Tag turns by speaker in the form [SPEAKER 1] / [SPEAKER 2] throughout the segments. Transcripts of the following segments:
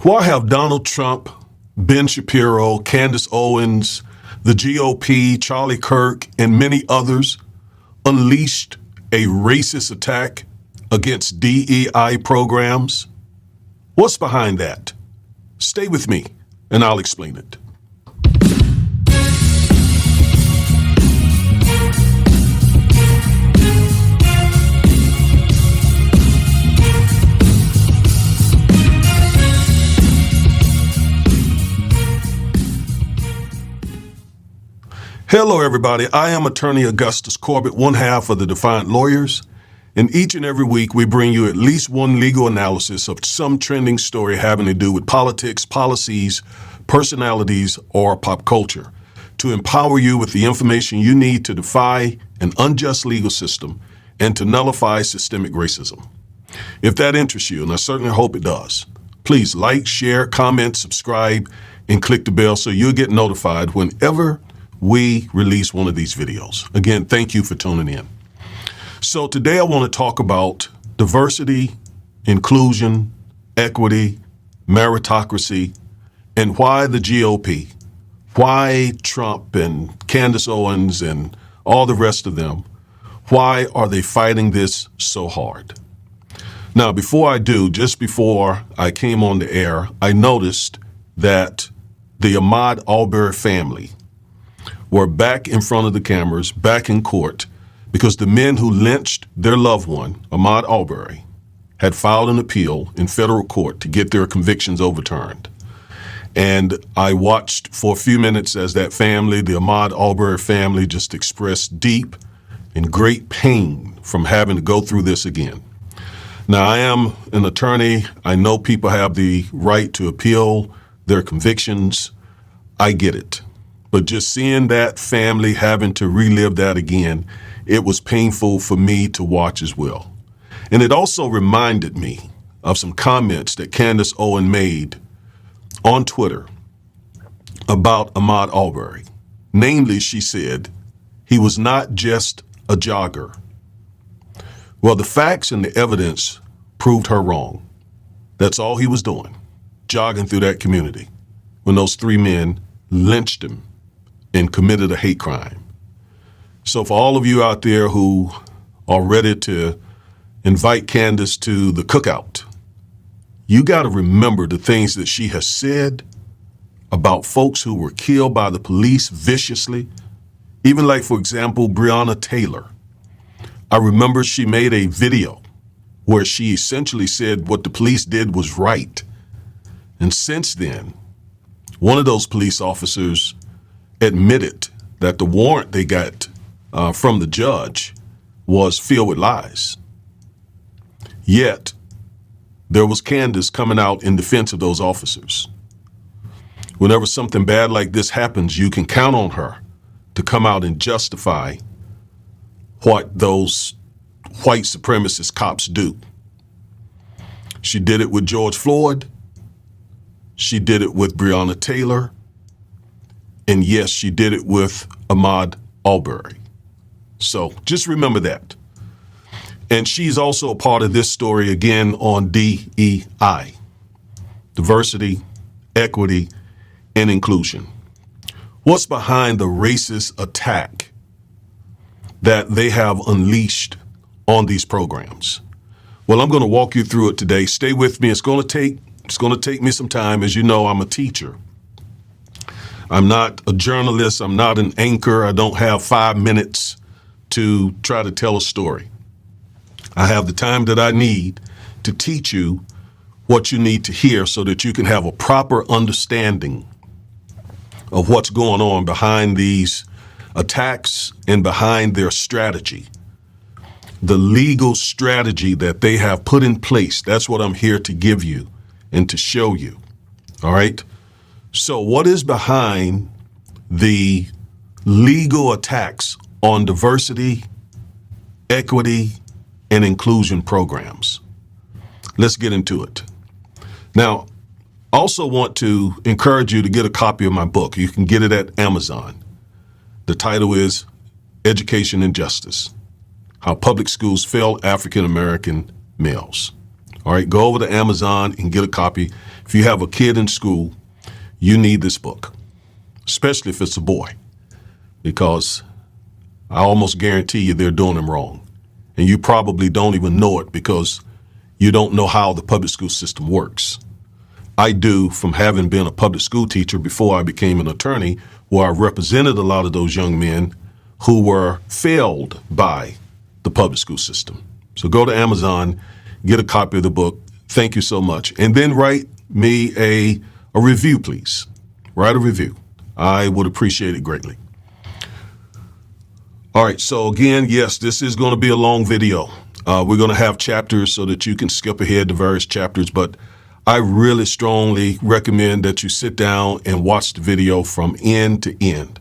[SPEAKER 1] Why have Donald Trump, Ben Shapiro, Candace Owens, the GOP, Charlie Kirk, and many others unleashed a racist attack against DEI programs? What's behind that? Stay with me, and I'll explain it. Hello, everybody. I am attorney Augustus Corbett, one half of the Defiant Lawyers, and each and every week we bring you at least one legal analysis of some trending story having to do with politics, policies, personalities, or pop culture to empower you with the information you need to defy an unjust legal system and to nullify systemic racism. If that interests you, and I certainly hope it does, please like, share, comment, subscribe, and click the bell so you'll get notified whenever we release one of these videos. Again, thank you for tuning in. So today I want to talk about diversity, inclusion, equity, meritocracy, and why the GOP, why Trump and Candace Owens and all the rest of them, why are they fighting this so hard? Now, before I do, just before I came on the air, I noticed that the Ahmaud Arbery family were back in front of the cameras, back in court, because the men who lynched their loved one, Ahmaud Arbery, had filed an appeal in federal court to get their convictions overturned. And I watched for a few minutes as that family, the Ahmaud Arbery family, just expressed deep and great pain from having to go through this again. Now, I am an attorney. I know people have the right to appeal their convictions. I get it. But just seeing that family having to relive that again, it was painful for me to watch as well. And it also reminded me of some comments that Candace Owens made on Twitter about Ahmaud Arbery. Namely, she said, he was not just a jogger. Well, the facts and the evidence proved her wrong. That's all he was doing, jogging through that community when those three men lynched him and committed a hate crime. So for all of you out there who are ready to invite Candace to the cookout, you got to remember the things that she has said about folks who were killed by the police viciously. Even like, for example, Breonna Taylor. I remember she made a video where she essentially said what the police did was right. And since then, one of those police officers admitted that the warrant they got from the judge was filled with lies. Yet, there was Candace coming out in defense of those officers. Whenever something bad like this happens, you can count on her to come out and justify what those white supremacist cops do. She did it with George Floyd. She did it with Breonna Taylor. And yes, she did it with Ahmaud Arbery. So just remember that. And she's also a part of this story again on DEI, diversity, equity, and inclusion. What's behind the racist attack that they have unleashed on these programs? Well, I'm going to walk you through it today. Stay with me. It's going to take me some time. As you know, I'm a teacher. I'm not a journalist. I'm not an anchor. I don't have 5 minutes to try to tell a story. I have the time that I need to teach you what you need to hear so that you can have a proper understanding of what's going on behind these attacks and behind their strategy. The legal strategy that they have put in place, that's what I'm here to give you and to show you. All right? So what is behind the legal attacks on diversity, equity, and inclusion programs? Let's get into it. Now, I also want to encourage you to get a copy of my book. You can get it at Amazon. The title is Education and Justice: How Public Schools Fail African American Males. All right, go over to Amazon and get a copy. If you have a kid in school, you need this book, especially if it's a boy, because I almost guarantee you they're doing them wrong. And you probably don't even know it because you don't know how the public school system works. I do, from having been a public school teacher before I became an attorney, where I represented a lot of those young men who were failed by the public school system. So go to Amazon, get a copy of the book. Thank you so much. And then write me a review, please. Write a review. I would appreciate it greatly. All right, so again, yes, this is going to be a long video. We're going to have chapters so that you can skip ahead to various chapters, but I really strongly recommend that you sit down and watch the video from end to end.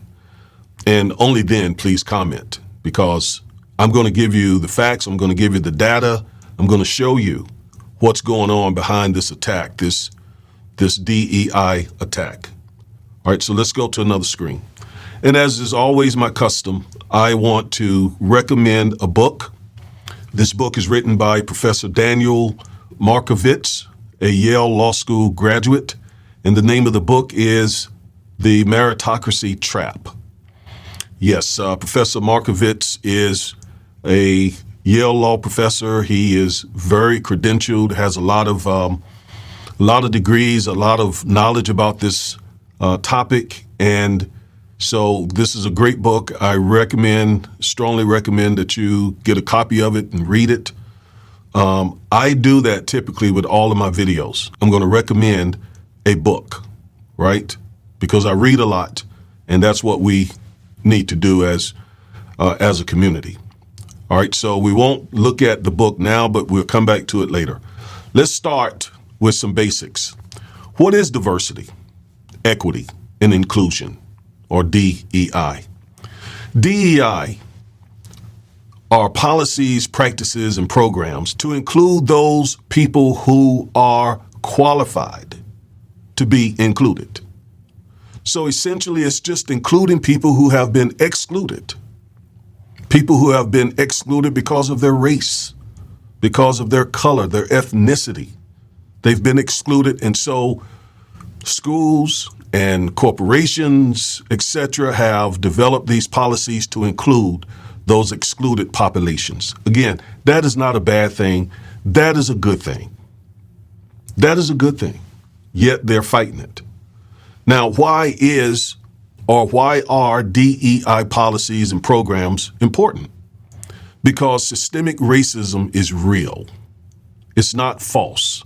[SPEAKER 1] And only then, please comment, because I'm going to give you the facts. I'm going to give you the data. I'm going to show you what's going on behind this attack, this DEI attack. All right, so let's go to another screen. And as is always my custom, I want to recommend a book. This book is written by Professor Daniel Markovits, a Yale Law School graduate, and the name of the book is The Meritocracy Trap. Yes, Professor Markovits is a Yale law professor. He is very credentialed, has a lot of degrees, a lot of knowledge about this topic, and so this is a great book. I strongly recommend that you get a copy of it and read it. I do that typically with all of my videos. I'm going to recommend a book, right? Because I read a lot, and that's what we need to do as a community. All right, so we won't look at the book now, but we'll come back to it later. Let's start with some basics. What is diversity, equity, and inclusion, or DEI? DEI are policies, practices, and programs to include those people who are qualified to be included. So essentially, it's just including people who have been excluded. People who have been excluded because of their race, because of their color, their ethnicity. They've been excluded, and so schools and corporations, etc., have developed these policies to include those excluded populations. Again, that is not a bad thing. That is a good thing. That is a good thing. Yet they're fighting it. Now, why are DEI policies and programs important? Because systemic racism is real. It's not false.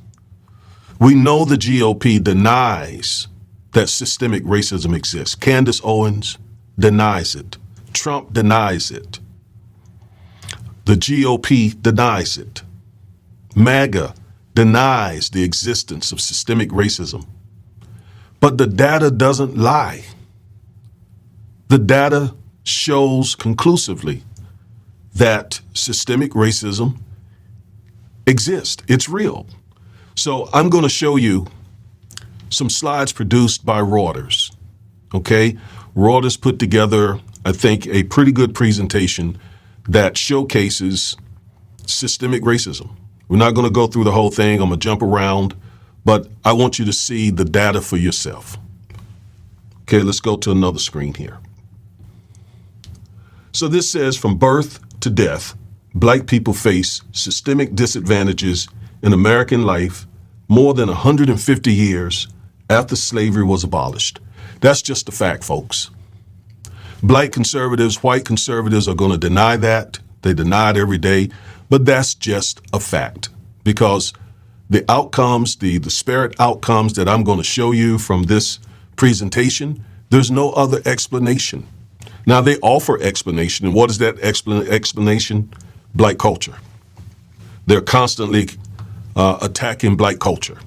[SPEAKER 1] We know the GOP denies that systemic racism exists. Candace Owens denies it. Trump denies it. The GOP denies it. MAGA denies the existence of systemic racism. But the data doesn't lie. The data shows conclusively that systemic racism exists. It's real. So I'm going to show you some slides produced by Reuters. Okay? Reuters put together, I think, a pretty good presentation that showcases systemic racism. We're not going to go through the whole thing. I'm going to jump around, but I want you to see the data for yourself. Okay, let's go to another screen here. So this says, from birth to death, Black people face systemic disadvantages in American life more than 150 years after slavery was abolished. That's just a fact, folks. Black conservatives, white conservatives are going to deny that. They deny it every day, but that's just a fact, because the outcomes, the disparate outcomes that I'm going to show you from this presentation, there's no other explanation. Now, they offer explanation, and what is that explanation? Black culture. They're constantly attacking Black culture.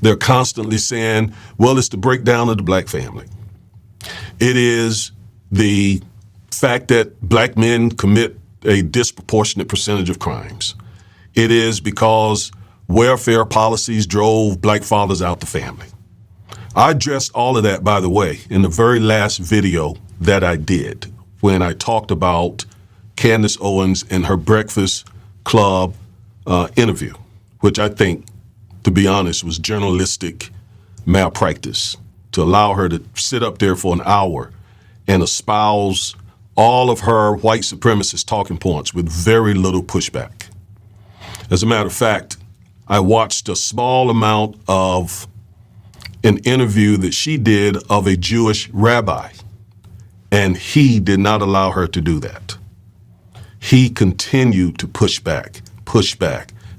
[SPEAKER 1] They're constantly saying, well, it's the breakdown of the Black family. It is the fact that Black men commit a disproportionate percentage of crimes. It is because welfare policies drove Black fathers out the family. I addressed all of that, by the way, in the very last video that I did when I talked about Candace Owens and her Breakfast Club interview, which I think to be honest, was journalistic malpractice to allow her to sit up there for an hour and espouse all of her white supremacist talking points with very little pushback. As a matter of fact, I watched a small amount of an interview that she did of a Jewish rabbi, and he did not allow her to do that. He continued to push back,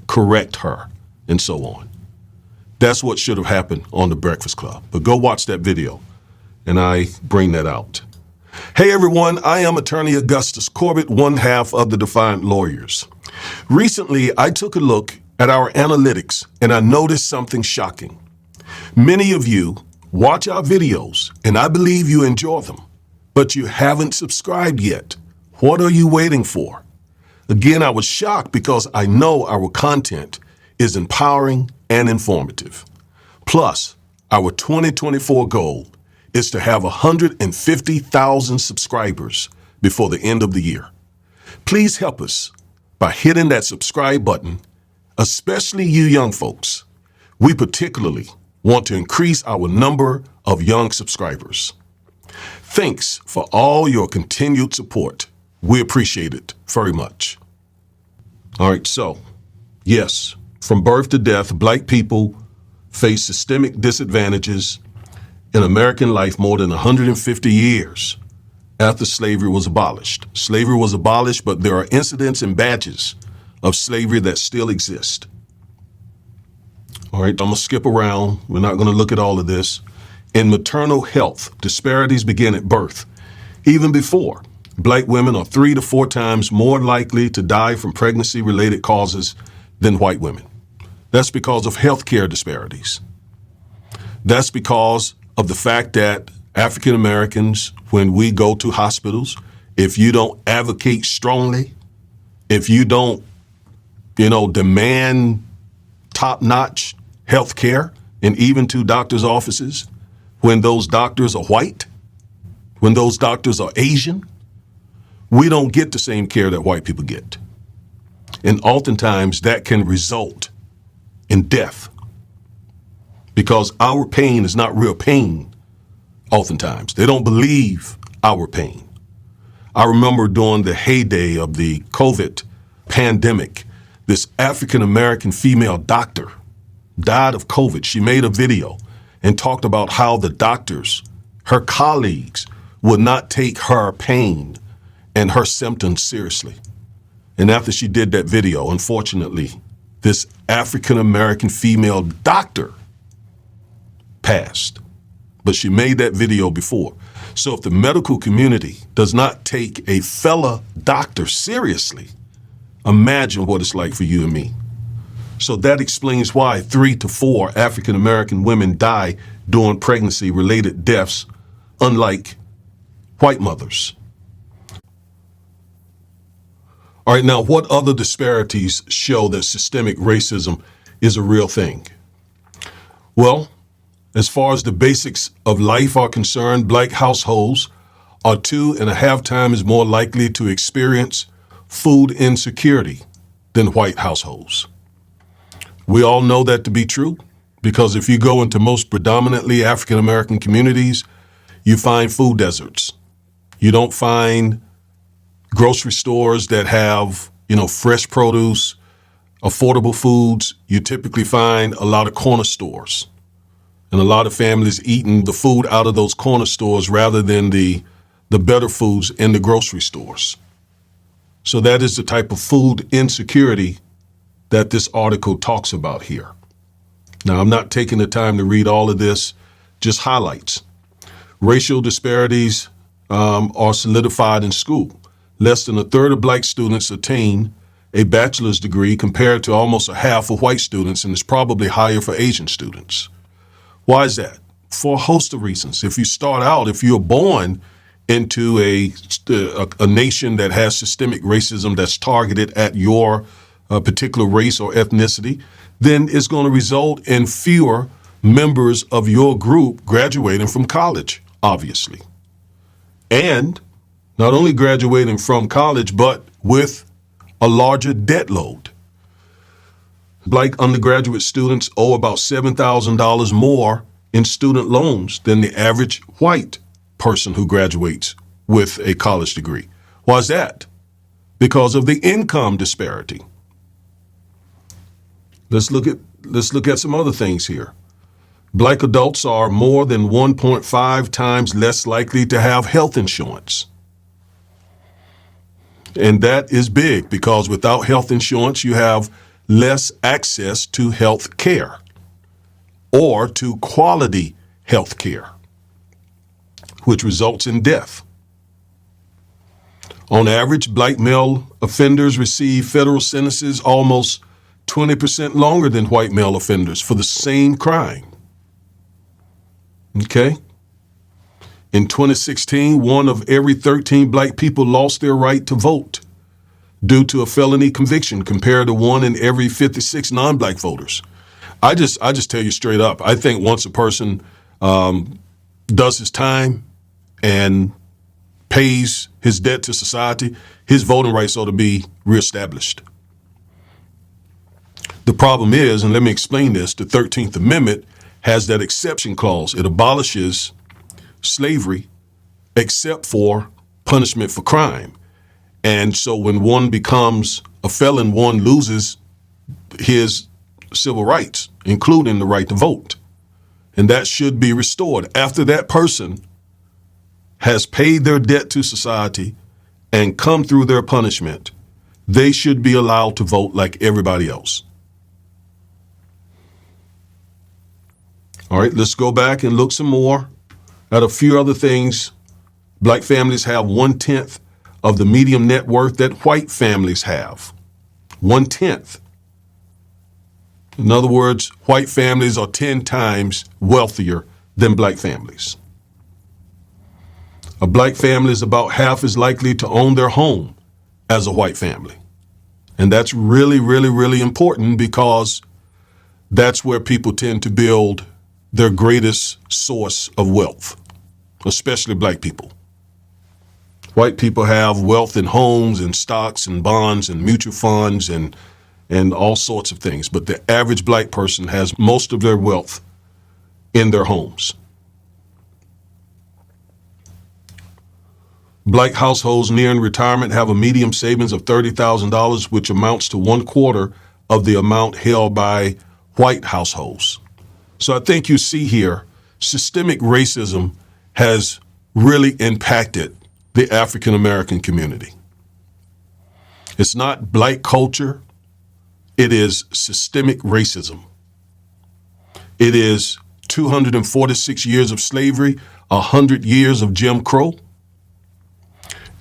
[SPEAKER 1] correct her, and so on. That's what should have happened on The Breakfast Club. But go watch that video, and I bring that out. Hey everyone, I am attorney Augustus Corbett, one half of the Defiant Lawyers. Recently, I took a look at our analytics, and I noticed something shocking. Many of you watch our videos, and I believe you enjoy them, but you haven't subscribed yet. What are you waiting for? Again, I was shocked because I know our content is empowering and informative. Plus, our 2024 goal is to have 150,000 subscribers before the end of the year. Please help us by hitting that subscribe button, especially you young folks. We particularly want to increase our number of young subscribers. Thanks for all your continued support. We appreciate it very much. All right, so, yes, from birth to death, Black people face systemic disadvantages in American life more than 150 years after slavery was abolished. Slavery was abolished, but there are incidents and badges of slavery that still exist. All right, I'm going to skip around. We're not going to look at all of this. In maternal health, disparities begin at birth. Even before, Black women are 3 to 4 times more likely to die from pregnancy-related causes than white women. That's because of healthcare disparities. That's because of the fact that African Americans, when we go to hospitals, if you don't advocate strongly, if you don't, demand top-notch health care, and even to doctors' offices, when those doctors are white, when those doctors are Asian, we don't get the same care that white people get. And oftentimes that can result in death because our pain is not real pain. Oftentimes, they don't believe our pain. I remember during the heyday of the COVID pandemic, this African-American female doctor died of COVID. She made a video and talked about how the doctors, her colleagues, would not take her pain and her symptoms seriously. And after she did that video, unfortunately, this African-American female doctor passed. But she made that video before. So if the medical community does not take a fella doctor seriously, imagine what it's like for you and me. So that explains why 3 to 4 African-American women die during pregnancy-related deaths, unlike white mothers. All right, now what other disparities show that systemic racism is a real thing? Well, as far as the basics of life are concerned, Black households are 2.5 times more likely to experience food insecurity than white households. We all know that to be true because if you go into most predominantly African-American communities, you find food deserts. You don't find grocery stores that have, fresh produce, affordable foods. You typically find a lot of corner stores and a lot of families eating the food out of those corner stores rather than the better foods in the grocery stores. So that is the type of food insecurity that this article talks about here. Now, I'm not taking the time to read all of this, just highlights. Racial disparities are solidified in school. Less than a third of Black students attain a bachelor's degree compared to almost a half of white students, and it's probably higher for Asian students. Why is that? For a host of reasons. If you're born into a nation that has systemic racism that's targeted at your particular race or ethnicity, then it's going to result in fewer members of your group graduating from college, obviously. And not only graduating from college, but with a larger debt load. Black undergraduate students owe about $7,000 more in student loans than the average white person who graduates with a college degree. Why is that? Because of the income disparity. Let's look at some other things here. Black adults are more than 1.5 times less likely to have health insurance. And that is big because without health insurance, you have less access to health care or to quality health care, which results in death. On average, black male offenders receive federal sentences almost 20% longer than white male offenders for the same crime. Okay? In 2016, 1 of every 13 black people lost their right to vote due to a felony conviction compared to 1 in every 56 non-black voters. I just tell you straight up, I think once a person does his time and pays his debt to society, his voting rights ought to be reestablished. The problem is, and let me explain this, the 13th Amendment has that exception clause. It abolishes slavery except for punishment for crime. And so when one becomes a felon, one loses his civil rights, including the right to vote. And that should be restored. After that person has paid their debt to society and come through their punishment, they should be allowed to vote like everybody else. All right, let's go back and look some more at a few other things. Black families have 1/10 of the median net worth that white families have. 1/10. In other words, white families are 10 times wealthier than black families. A black family is about half as likely to own their home as a white family. And that's really, really, really important because that's where people tend to build their greatest source of wealth, especially black people. White people have wealth in homes and stocks and bonds and mutual funds and all sorts of things. But the average black person has most of their wealth in their homes. Black households nearing retirement have a median savings of $30,000, which amounts to 1/4 of the amount held by white households. So I think you see here, systemic racism has really impacted the African American community. It's not black culture. It is systemic racism. It is 246 years of slavery, 100 years of Jim Crow,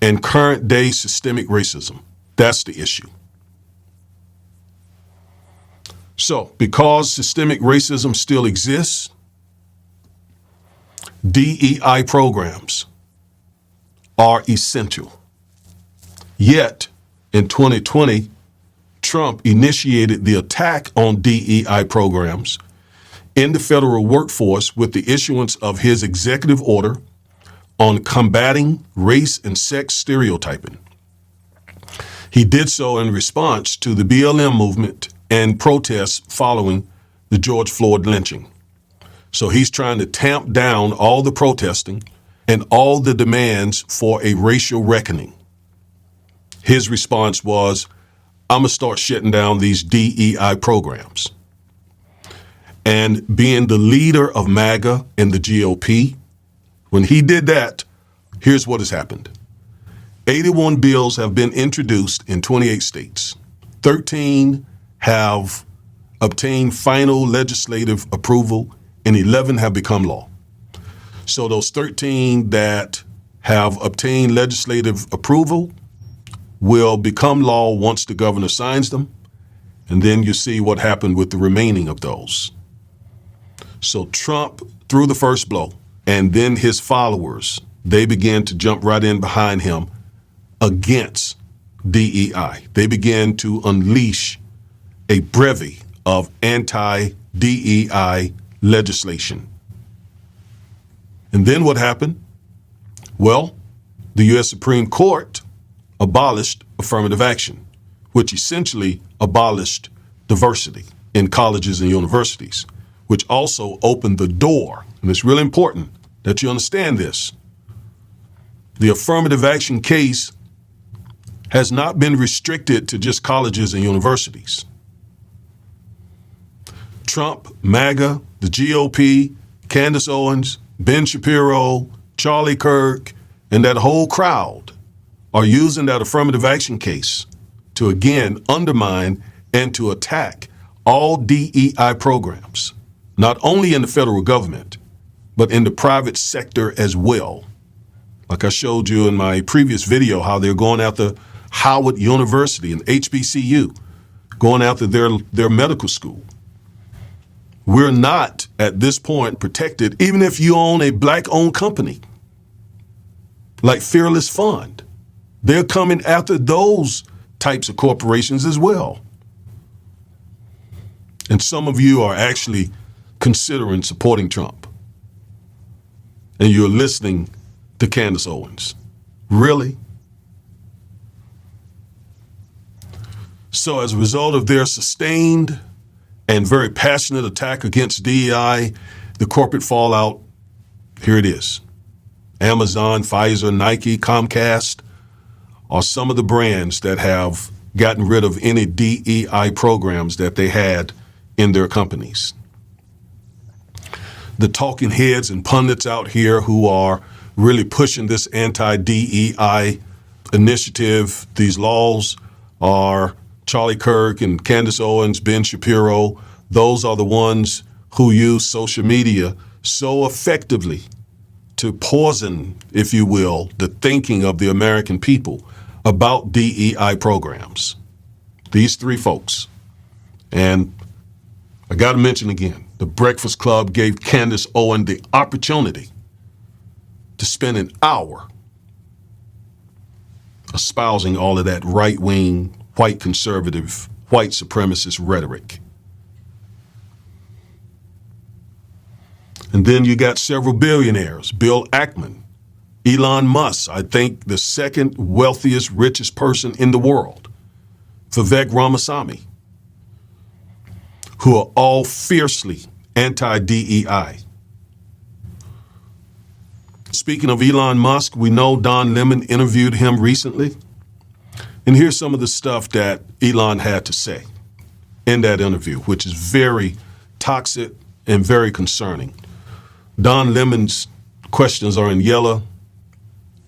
[SPEAKER 1] and current day systemic racism. That's the issue. So, because systemic racism still exists, DEI programs are essential. Yet, in 2020, Trump initiated the attack on DEI programs in the federal workforce with the issuance of his executive order on combating race and sex stereotyping. He did so in response to the BLM movement and protests following the George Floyd lynching. So he's trying to tamp down all the protesting and all the demands for a racial reckoning. His response was, I'm going to start shutting down these DEI programs. And being the leader of MAGA and the GOP, when he did that, here's what has happened. 81 bills have been introduced in 28 states. 13 have obtained final legislative approval, and 11 have become law. So those 13 that have obtained legislative approval will become law once the governor signs them, and then you see what happened with the remaining of those. So Trump threw the first blow, and then his followers, they began to jump right in behind him against DEI. They began to unleash a bevy of anti-DEI legislation. And then what happened? Well, the U.S. Supreme Court abolished affirmative action, which essentially abolished diversity. in colleges and universities, which also opened the door. And it's really important that you understand this. The affirmative action case has not been restricted to just colleges and universities. Trump, MAGA, the GOP, Candace Owens, Ben Shapiro, Charlie Kirk, and that whole crowd are using that affirmative action case to again undermine and to attack all DEI programs, not only in the federal government, but in the private sector as well. Like I showed you in my previous video, how they're going after Howard University and HBCU, going after their medical school. We're not at this point protected, even if you own a black-owned company like Fearless Fund. They're coming after those types of corporations as well. And some of you are actually considering supporting Trump. And you're listening to Candace Owens. Really? So as a result of their sustained and very passionate attack against DEI, the corporate fallout, here it is. Amazon, Pfizer, Nike, Comcast are some of the brands that have gotten rid of any DEI programs that they had in their companies. The talking heads and pundits out here who are really pushing this anti-DEI initiative, these laws, are Charlie Kirk and Candace Owens, Ben Shapiro. Those are the ones who use social media so effectively to poison, if you will, the thinking of the American people about DEI programs. These three folks. And I got to mention again, the Breakfast Club gave Candace Owens the opportunity to spend an hour espousing all of that right-wing, white conservative, white supremacist rhetoric. And then you got several billionaires, Bill Ackman, Elon Musk, I think the second wealthiest, richest person in the world, Vivek Ramaswamy, who are all fiercely anti-DEI. Speaking of Elon Musk, we know Don Lemon interviewed him recently. And here's some of the stuff that Elon had to say in that interview, which is very toxic and very concerning. Don Lemon's questions are in yellow.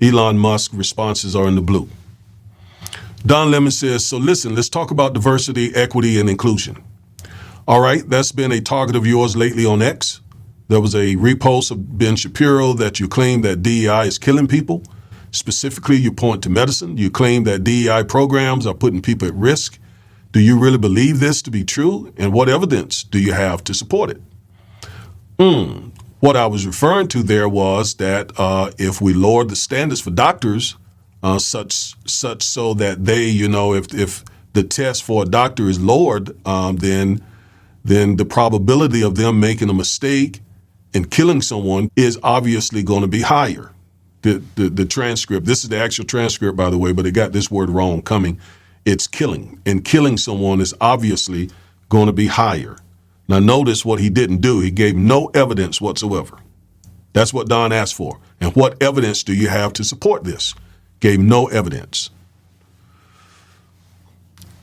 [SPEAKER 1] Elon Musk's responses are in the blue. Don Lemon says, so listen, let's talk about diversity, equity, and inclusion. All right, that's been a target of yours lately on X. There was a repost of Ben Shapiro that you claim that DEI is killing people. Specifically, you point to medicine. You claim that DEI programs are putting people at risk. Do you really believe this to be true? And what evidence do you have to support it? What I was referring to there was that if we lowered the standards for doctors, such so that they, if the test for a doctor is lowered, then the probability of them making a mistake and killing someone is obviously going to be higher. The transcript, this is the actual transcript, by the way, but it got this word wrong coming. It's killing. And killing someone is obviously going to be higher. Now, notice what he didn't do. He gave no evidence whatsoever. That's what Don asked for. And what evidence do you have to support this? Gave no evidence.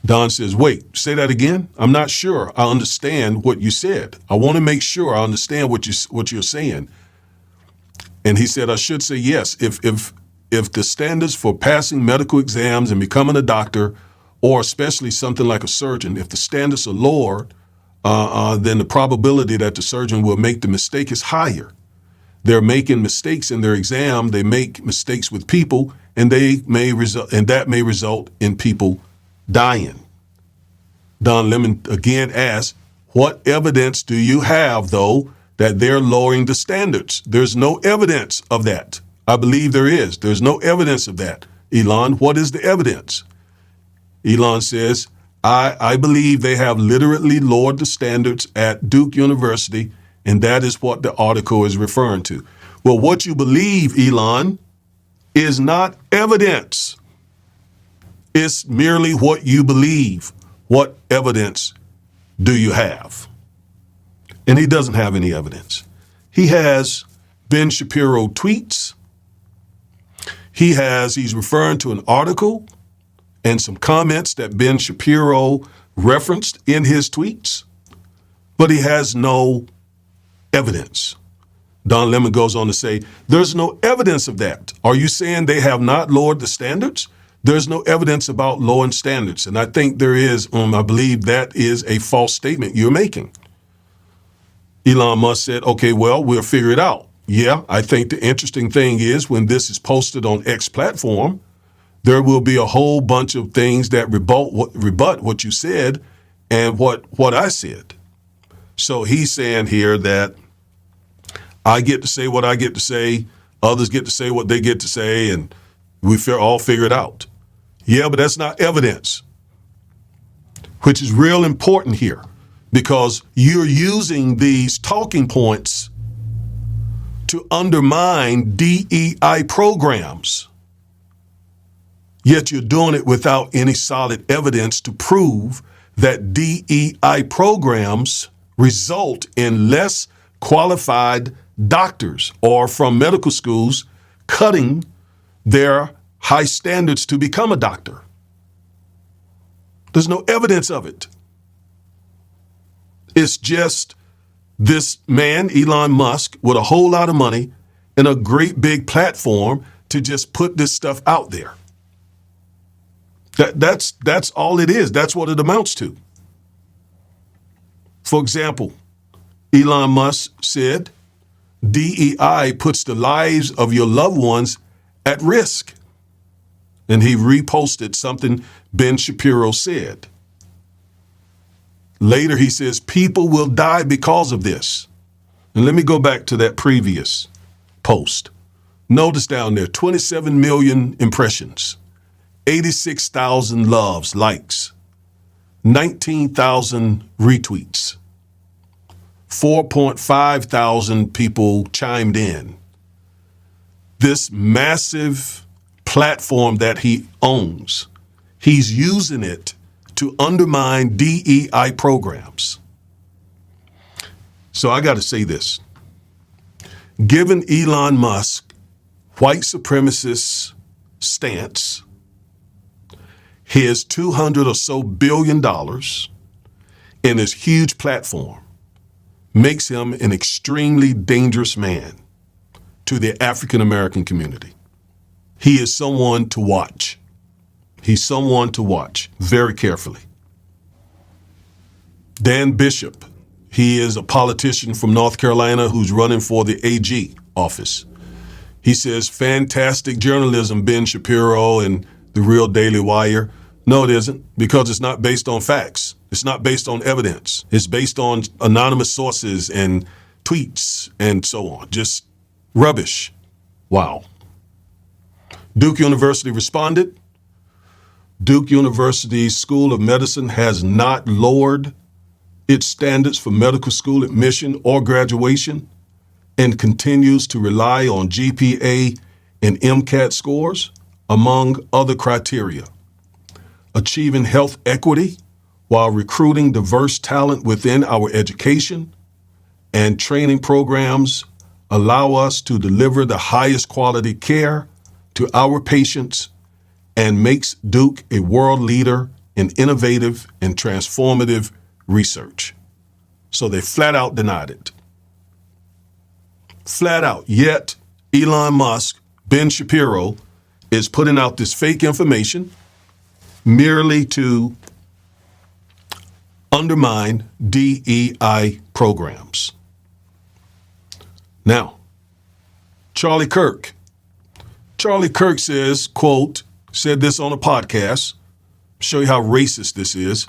[SPEAKER 1] Don says, wait, say that again? I'm not sure I understand what you said. I want to make sure I understand what you're saying. And he said, I should say yes. If the standards for passing medical exams and becoming a doctor, or especially something like a surgeon, if the standards are lower, then the probability that the surgeon will make the mistake is higher. They're making mistakes in their exam. They make mistakes with people, and that may result in people dying. Don Lemon again asked, what evidence do you have, though, that they're lowering the standards? There's no evidence of that. I believe there is. There's no evidence of that. Elon, what is the evidence? Elon says, I believe they have literally lowered the standards at Duke University, and that is what the article is referring to. Well, what you believe, Elon, is not evidence. It's merely what you believe. What evidence do you have? And he doesn't have any evidence. He has Ben Shapiro tweets. He's referring to an article and some comments that Ben Shapiro referenced in his tweets, but he has no evidence. Don Lemon goes on to say, there's no evidence of that. Are you saying they have not lowered the standards? There's no evidence about lowering standards. And I think there is, I believe that is a false statement you're making. Elon Musk said, okay, well, we'll figure it out. Yeah, I think the interesting thing is when this is posted on X platform, there will be a whole bunch of things that rebut what you said and what I said. So he's saying here that I get to say what I get to say, others get to say what they get to say, and we all figure it out. Yeah, but that's not evidence, which is real important here because you're using these talking points to undermine DEI programs, yet you're doing it without any solid evidence to prove that DEI programs result in less qualified doctors or from medical schools cutting their high standards to become a doctor. There's no evidence of it. It's just this man, Elon Musk, with a whole lot of money and a great big platform to just put this stuff out there. That's all it is. That's what it amounts to. For example, Elon Musk said, DEI puts the lives of your loved ones at risk. And he reposted something Ben Shapiro said. Later, he says, people will die because of this. And let me go back to that previous post. Notice down there, 27 million impressions, 86,000 loves, likes, 19,000 retweets, 4.5 thousand people chimed in. This massive platform that he owns, he's using it to undermine DEI programs. So I got to say this. Given Elon Musk white supremacist stance, his $200 or so billion and his huge platform makes him an extremely dangerous man to the African American community. He is someone to watch. He's someone to watch very carefully. Dan Bishop, he is a politician from North Carolina who's running for the AG office. He says, fantastic journalism, Ben Shapiro and the Real Daily Wire. No, it isn't, because it's not based on facts. It's not based on evidence. It's based on anonymous sources and tweets and so on. Just rubbish. Wow. Duke University responded. Duke University's School of Medicine has not lowered its standards for medical school admission or graduation and continues to rely on GPA and MCAT scores, among other criteria. Achieving health equity while recruiting diverse talent within our education and training programs allow us to deliver the highest quality care to our patients and makes Duke a world leader in innovative and transformative research. So they flat out denied it. Flat out. Yet Elon Musk, Ben Shapiro, is putting out this fake information merely to undermine DEI programs. Now, Charlie Kirk. Charlie Kirk says, quote, said this on a podcast, show you how racist this is.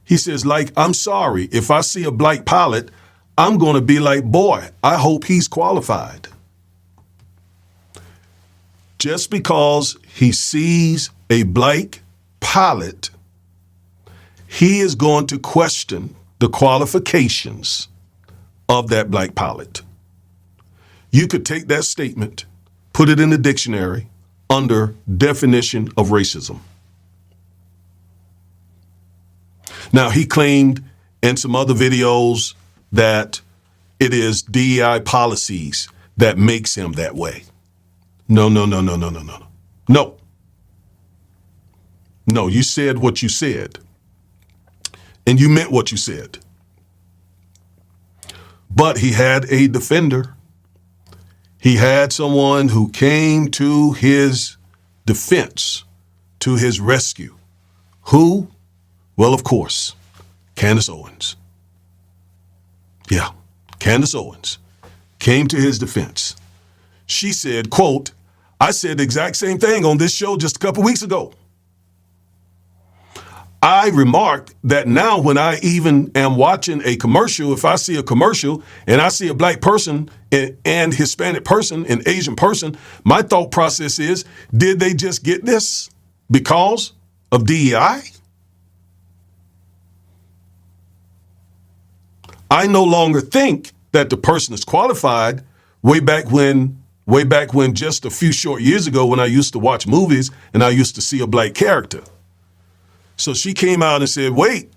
[SPEAKER 1] He says, like, I'm sorry, if I see a black pilot, I'm going to be like, boy, I hope he's qualified. Just because he sees a black pilot, he is going to question the qualifications of that black pilot. You could take that statement, put it in the dictionary under definition of racism. Now, he claimed and some other videos that it is DEI policies that makes him that way. No. No, you said what you said. And you meant what you said. But he had a defender. He had someone who came to his defense, to his rescue. Who? Well, of course, Candace Owens. Yeah, Candace Owens came to his defense. She said, quote, I said the exact same thing on this show just a couple weeks ago. I remarked that now when I even am watching a commercial, if I see a commercial and I see a black person and Hispanic person and Asian person, my thought process is, did they just get this because of DEI? I no longer think that the person is qualified. Way back when just a few short years ago when I used to watch movies and I used to see a black character. So she came out and said, wait,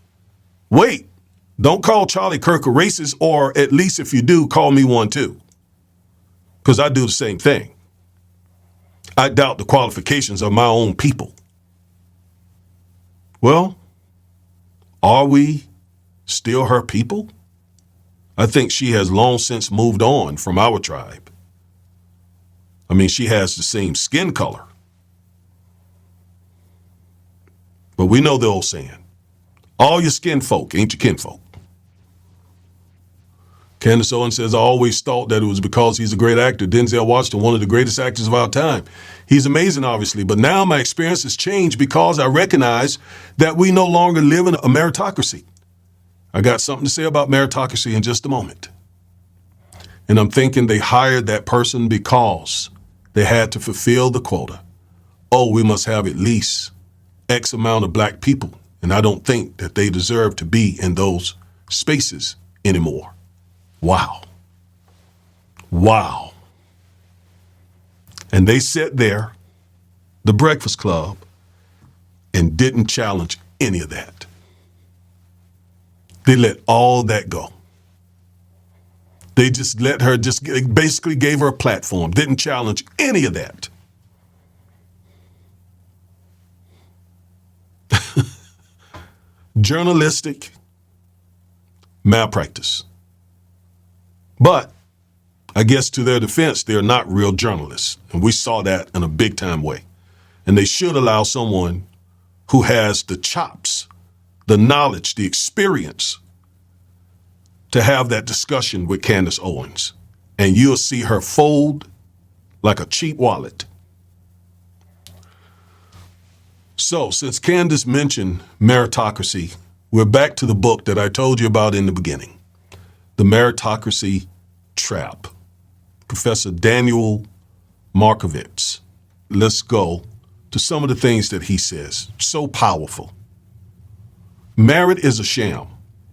[SPEAKER 1] don't call Charlie Kirk a racist, or at least if you do, call me one too. Because I do the same thing. I doubt the qualifications of my own people. Well, are we still her people? I think she has long since moved on from our tribe. I mean, she has the same skin color. But we know the old saying, all your skin folk ain't your kinfolk. Candace Owens says, I always thought that it was because he's a great actor. Denzel Washington, one of the greatest actors of our time. He's amazing, obviously, but now my experience has changed because I recognize that we no longer live in a meritocracy. I got something to say about meritocracy in just a moment. And I'm thinking they hired that person because they had to fulfill the quota. Oh, we must have at least X amount of black people, and I don't think that they deserve to be in those spaces anymore. Wow. And they sat there, the Breakfast Club, and didn't challenge any of that. They let all that go. They just let her, basically gave her a platform, didn't challenge any of that. Journalistic malpractice. But I guess to their defense, they're not real journalists. And we saw that in a big time way. And they should allow someone who has the chops, the knowledge, the experience to have that discussion with Candace Owens. And you'll see her fold like a cheap wallet. So, since Candace mentioned meritocracy, we're back to the book that I told you about in the beginning, The Meritocracy Trap, Professor Daniel Markovits. Let's go to some of the things that he says. So powerful. Merit is a sham,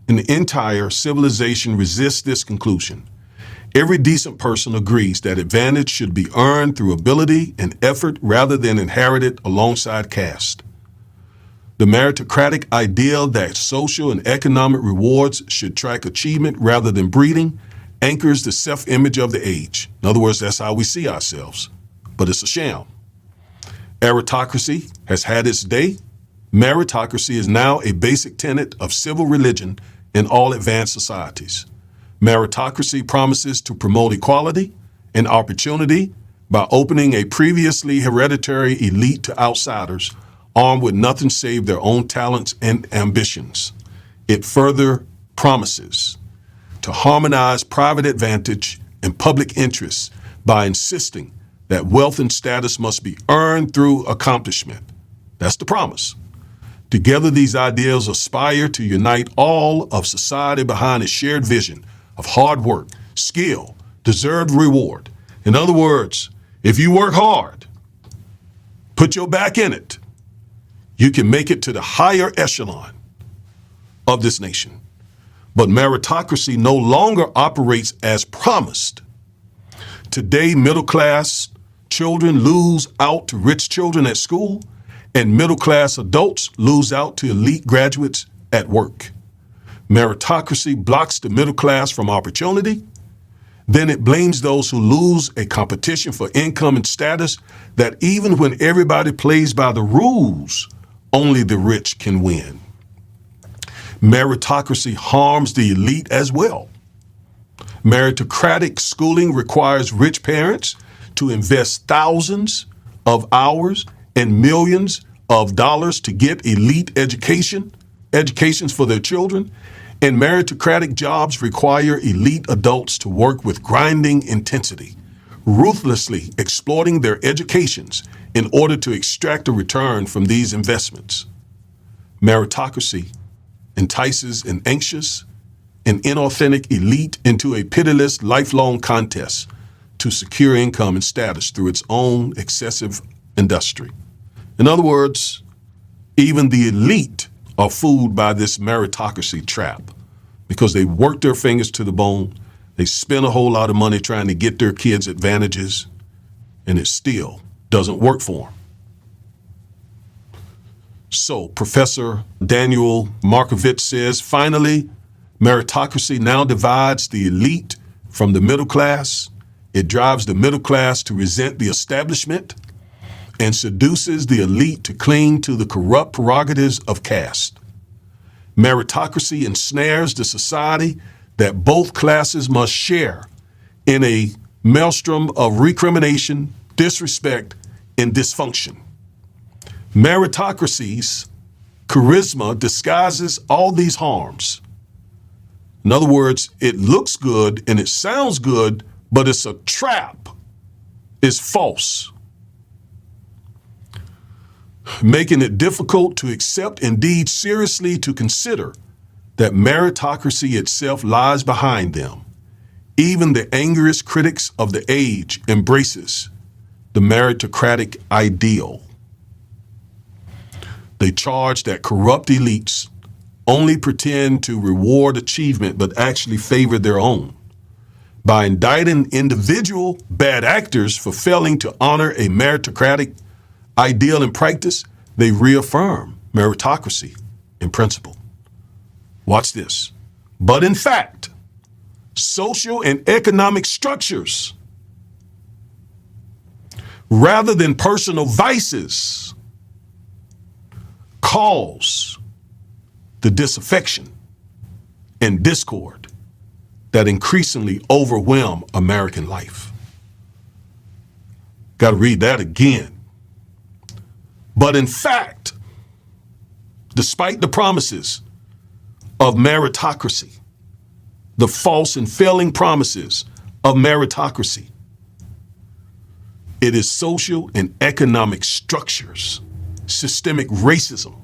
[SPEAKER 1] and the entire civilization resists this conclusion. Every decent person agrees that advantage should be earned through ability and effort rather than inherited alongside caste. The meritocratic ideal that social and economic rewards should track achievement rather than breeding anchors the self-image of the age. In other words, that's how we see ourselves, but it's a sham. Aristocracy has had its day. Meritocracy is now a basic tenet of civil religion in all advanced societies. Meritocracy promises to promote equality and opportunity by opening a previously hereditary elite to outsiders armed with nothing save their own talents and ambitions. It further promises to harmonize private advantage and public interests by insisting that wealth and status must be earned through accomplishment. That's the promise. Together, these ideals aspire to unite all of society behind a shared vision of hard work, skill, deserved reward. In other words, if you work hard, put your back in it, you can make it to the higher echelon of this nation. But meritocracy no longer operates as promised. Today, middle-class children lose out to rich children at school, and middle-class adults lose out to elite graduates at work. Meritocracy blocks the middle class from opportunity. Then it blames those who lose a competition for income and status, that even when everybody plays by the rules, only the rich can win. Meritocracy harms the elite as well. Meritocratic schooling requires rich parents to invest thousands of hours and millions of dollars to get elite educations for their children. And meritocratic jobs require elite adults to work with grinding intensity, ruthlessly exploiting their educations in order to extract a return from these investments. Meritocracy entices an anxious and inauthentic elite into a pitiless lifelong contest to secure income and status through its own excessive industry. In other words, even the elite are fooled by this meritocracy trap because they work their fingers to the bone. They spend a whole lot of money trying to get their kids advantages, and it still doesn't work for them. So Professor Daniel Markovits says, finally, meritocracy now divides the elite from the middle class. It drives the middle class to resent the establishment and seduces the elite to cling to the corrupt prerogatives of caste. Meritocracy ensnares the society that both classes must share in a maelstrom of recrimination, disrespect, and dysfunction. Meritocracy's charisma disguises all these harms. In other words, it looks good and it sounds good, but it's a trap. It's false, making it difficult to accept, indeed seriously to consider, that meritocracy itself lies behind them. Even the angriest critics of the age embraces the meritocratic ideal. They charge that corrupt elites only pretend to reward achievement but actually favor their own. By indicting individual bad actors for failing to honor a meritocratic ideal in practice, they reaffirm meritocracy in principle. Watch this. But in fact, social and economic structures, rather than personal vices, cause the disaffection and discord that increasingly overwhelm American life. Got to read that again. But in fact, despite the promises of meritocracy, the false and failing promises of meritocracy, it is social and economic structures, systemic racism,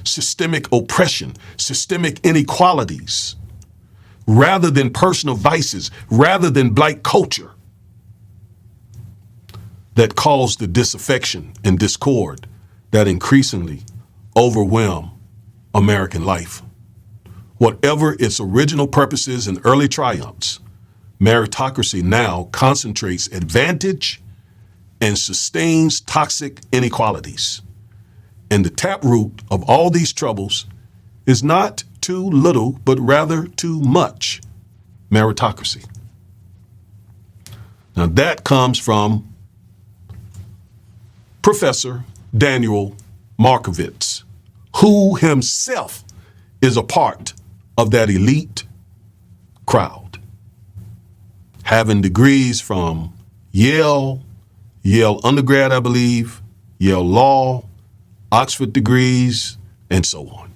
[SPEAKER 1] systemic oppression, systemic inequalities, rather than personal vices, rather than black culture, that cause the disaffection and discord that increasingly overwhelm American life. Whatever its original purposes and early triumphs, meritocracy now concentrates advantage and sustains toxic inequalities. And the taproot of all these troubles is not too little, but rather too much meritocracy. Now that comes from Professor Daniel Markovits, who himself is a part of that elite crowd, having degrees from Yale undergrad, I believe, Yale Law, Oxford degrees, and so on.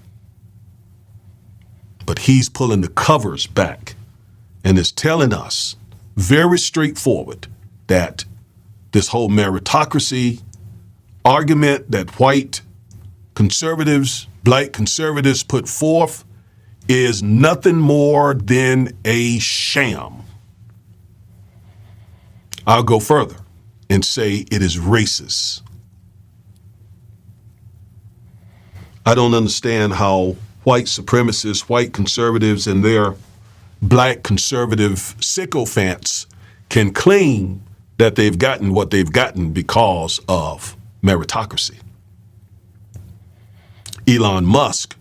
[SPEAKER 1] But he's pulling the covers back and is telling us very straightforward that this whole meritocracy argument that white conservatives, black conservatives put forth is nothing more than a sham. I'll go further and say it is racist. I don't understand how white supremacists, white conservatives, and their black conservative sycophants can claim that they've gotten what they've gotten because of meritocracy. Elon Musk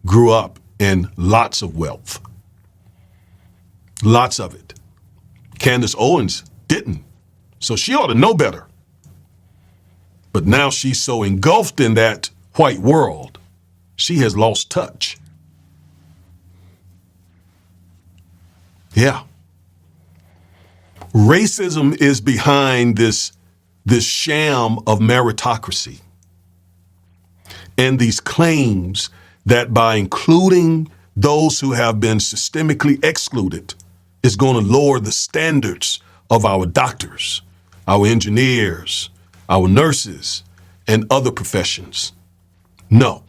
[SPEAKER 1] grew up and lots of wealth. Lots of it. Candace Owens didn't, so she ought to know better. But now she's so engulfed in that white world, she has lost touch. Yeah. Racism is behind this sham of meritocracy and these claims that by including those who have been systemically excluded is going to lower the standards of our doctors, our engineers, our nurses, and other professions. No,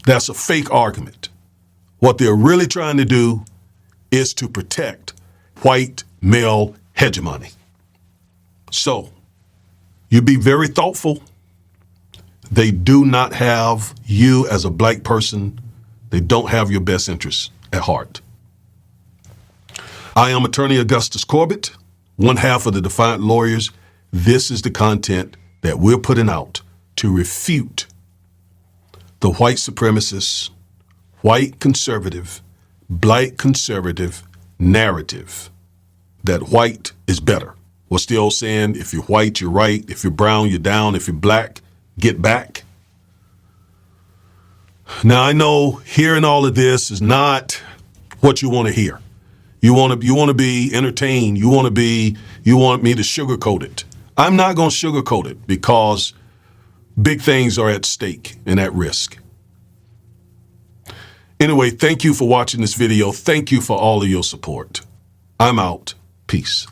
[SPEAKER 1] that's a fake argument. What they're really trying to do is to protect white male hegemony. So, you be very thoughtful. They do not have you as a black person. They don't have your best interests at heart. I am Attorney Augustus Corbett, one half of the Defiant Lawyers. This is the content that we're putting out to refute the white supremacist, white conservative, black conservative narrative that white is better. What's the old saying? If you're white, you're right. If you're brown, you're down. If you're black, get back. Now, I know hearing all of this is not what you want to hear. You want to be entertained. You want me to sugarcoat it. I'm not going to sugarcoat it because big things are at stake and at risk. Anyway, thank you for watching this video. Thank you for all of your support. I'm out. Peace.